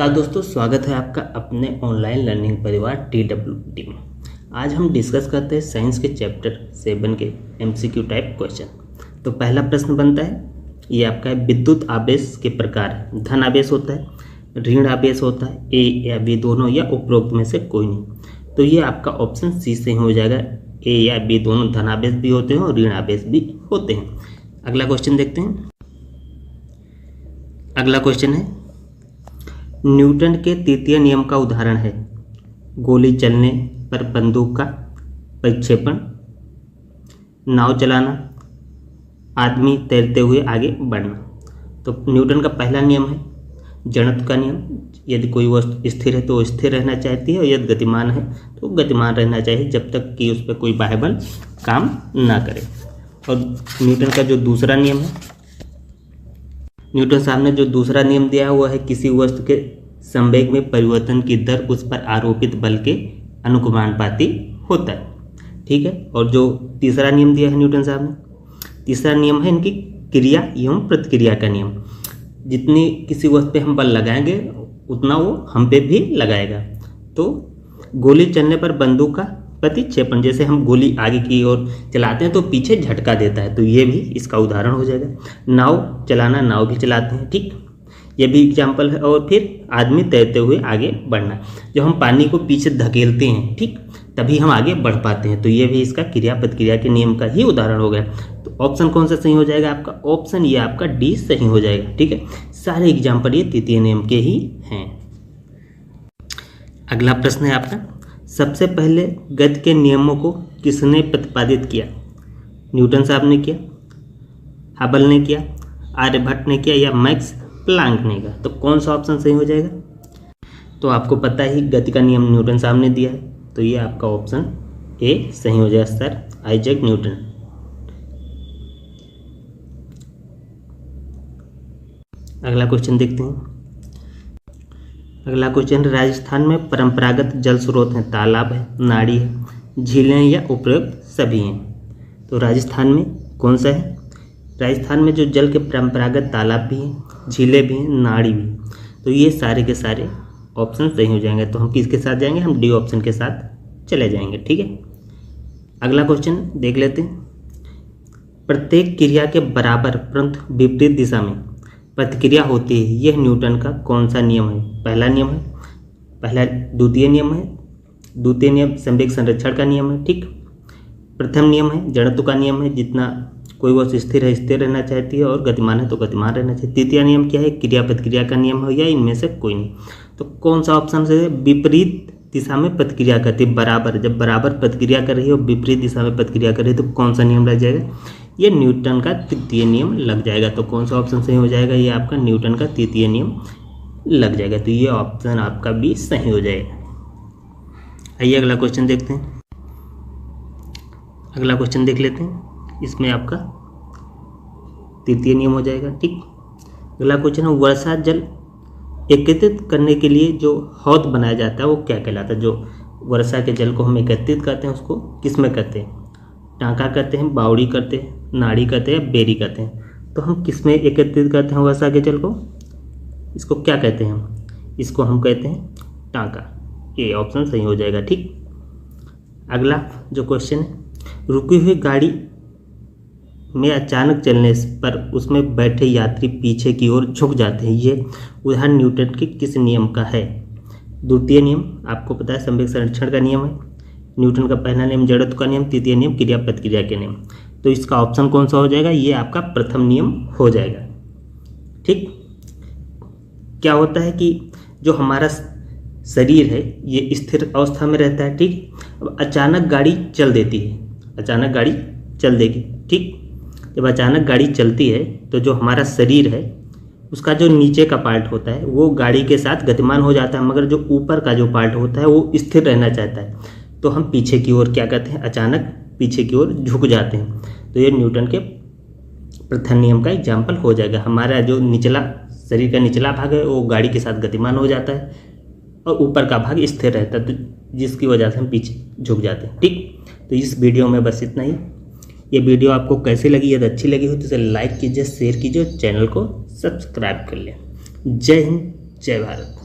दोस्तों, स्वागत है आपका अपने ऑनलाइन लर्निंग परिवार TWT में। आज हम डिस्कस करते हैं साइंस के चैप्टर 7 के MCQ टाइप क्वेश्चन। तो पहला प्रश्न बनता है, ये आपका है विद्युत आवेश के प्रकार। धन आवेश होता है, ऋण आवेश होता है, ए या बी दोनों, या उपरोक्त में से कोई नहीं। तो ये आपका ऑप्शन सी से ही हो जाएगा। ए या बी दोनों धन आवेश भी होते हैं और ऋण आवेश भी होते हैं। अगला क्वेश्चन देखते हैं। अगला क्वेश्चन है, न्यूटन के तृतीय नियम का उदाहरण है। गोली चलने पर बंदूक का प्रक्षेपण, नाव चलाना, आदमी तैरते हुए आगे बढ़ना। तो न्यूटन का पहला नियम है जड़त्व का नियम। यदि कोई वस्तु स्थिर है तो वो स्थिर रहना चाहती है, और यदि गतिमान है तो गतिमान रहना चाहिए जब तक कि उस पर कोई बाह्य बल काम ना करे। और न्यूटन का जो दूसरा नियम है, न्यूटन साहब ने जो दूसरा नियम दिया है वो है किसी वस्तु के संवेग में परिवर्तन की दर उस पर आरोपित बल के अनुकमानुपाती होता है। ठीक है। और जो तीसरा नियम दिया है न्यूटन साहब ने, तीसरा नियम है इनकी क्रिया एवं प्रतिक्रिया का नियम। जितनी किसी वस्तु पे हम बल लगाएंगे उतना वो हम पे भी लगाएगा। तो गोली चलने पर बंदूक का प्रतिक्षेपण, जैसे हम गोली आगे की ओर चलाते हैं तो पीछे झटका देता है, तो ये भी इसका उदाहरण हो जाएगा। नाव चलाना, नाव भी चलाते हैं, ठीक, ये भी एग्जाम्पल है। और फिर आदमी तैरते हुए आगे बढ़ना, जब हम पानी को पीछे धकेलते हैं, ठीक, तभी हम आगे बढ़ पाते हैं, तो ये भी इसका क्रिया प्रतिक्रिया के नियम का ही उदाहरण हो गया। तो ऑप्शन कौन सा सही हो जाएगा आपका? ऑप्शन ये आपका डी सही हो जाएगा। ठीक है, सारे एग्जाम्पल ये तृतीय नियम के ही हैं। अगला प्रश्न है आपका, सबसे पहले गति के नियमों को किसने प्रतिपादित किया? न्यूटन साहब ने किया, हबल ने किया, आर्यभट्ट ने किया, या मैक्स प्लांक ने किया? तो कौन सा ऑप्शन सही हो जाएगा? तो आपको पता ही गति का नियम न्यूटन साहब ने दिया है, तो ये आपका ऑप्शन ए सही हो जाएगा, सर आइजैक न्यूटन। अगला क्वेश्चन देखते हैं। अगला क्वेश्चन, राजस्थान में परंपरागत जल स्रोत हैं, तालाब है, नाड़ी है, झीलें, या उपरोक्त सभी हैं? तो राजस्थान में कौन सा है? राजस्थान में जो जल के परंपरागत तालाब भी हैं, झीलें भी हैं, नाड़ी भी, तो ये सारे के सारे ऑप्शन सही हो जाएंगे। तो हम किसके साथ जाएंगे? हम डी ऑप्शन के साथ चले जाएंगे। ठीक है। अगला क्वेश्चन देख लेते हैं। प्रत्येक क्रिया के बराबर परंतु विपरीत दिशा में प्रतिक्रिया होती है, यह न्यूटन का कौन सा नियम है? पहला नियम है, द्वितीय नियम है, द्वितीय नियम संवेग संरक्षण का नियम है, ठीक। प्रथम नियम है जड़त्व का नियम है, जितना कोई वस्तु स्थिर है स्थिर रहना चाहती है, और गतिमान है तो गतिमान रहना चाहिए। तृतीय नियम क्या है? क्रिया प्रतिक्रिया का नियम है, या इनमें से कोई नहीं? तो कौन सा ऑप्शन से विपरीत दिशा में प्रतिक्रिया करती है? बराबर, जब बराबर प्रतिक्रिया कर रही है और विपरीत दिशा में प्रतिक्रिया कर रही है तो कौन सा नियम लग जाएगा? ये न्यूटन का तृतीय नियम लग जाएगा। तो कौन सा ऑप्शन सही हो जाएगा? ये आपका न्यूटन का तृतीय नियम लग जाएगा। तो ये ऑप्शन आपका भी सही हो जाएगा। आइए अगला क्वेश्चन देखते हैं। अगला क्वेश्चन देख लेते हैं, इसमें आपका तृतीय नियम हो जाएगा, ठीक। अगला क्वेश्चन है, वर्षा जल एकत्रित करने के लिए जो हौद बनाया जाता है वो क्या कहलाता है? जो वर्षा के जल को हम एकत्रित करते हैं उसको किस में करते हैं? टाँका करते हैं, बावड़ी करते हैं, नाड़ी करते हैं, बेरी करते हैं? तो हम किस में एकत्रित करते हैं वर्षा के जल को? इसको क्या कहते हैं हम? इसको हम कहते हैं टाँका। ये ऑप्शन सही हो जाएगा, ठीक। अगला जो क्वेश्चन है, रुकी हुई गाड़ी में अचानक चलने पर उसमें बैठे यात्री पीछे की ओर झुक जाते हैं, ये उदाहरण न्यूटन के किस नियम का है? द्वितीय नियम आपको पता है संवेग संरक्षण का नियम है, न्यूटन का पहला नियम जड़त्व का नियम, तृतीय नियम क्रिया प्रतिक्रिया के नियम। तो इसका ऑप्शन कौन सा हो जाएगा? ये आपका प्रथम नियम हो जाएगा, ठीक। क्या होता है कि जो हमारा शरीर है ये स्थिर अवस्था में रहता है, ठीक। अब अचानक गाड़ी चल देती है, अचानक गाड़ी चल देगी, ठीक। जब अचानक गाड़ी चलती है तो जो हमारा शरीर है उसका जो नीचे का पार्ट होता है वो गाड़ी के साथ गतिमान हो जाता है, मगर जो ऊपर का जो पार्ट होता है वो स्थिर रहना चाहता है। तो हम पीछे की ओर क्या करते हैं? अचानक पीछे की ओर झुक जाते हैं। तो ये न्यूटन के प्रथम नियम का एग्जाम्पल हो जाएगा। हमारा जो निचला शरीर का निचला भाग है वो गाड़ी के साथ गतिमान हो जाता है और ऊपर का भाग स्थिर रहता है, तो जिसकी वजह से हम पीछे झुक जाते हैं, ठीक। तो इस वीडियो में बस इतना ही। ये वीडियो आपको कैसी लगी? यदि अच्छी लगी हो तो इसे लाइक कीजिए, शेयर कीजिए और चैनल को सब्सक्राइब कर लें। जय हिंद, जय भारत।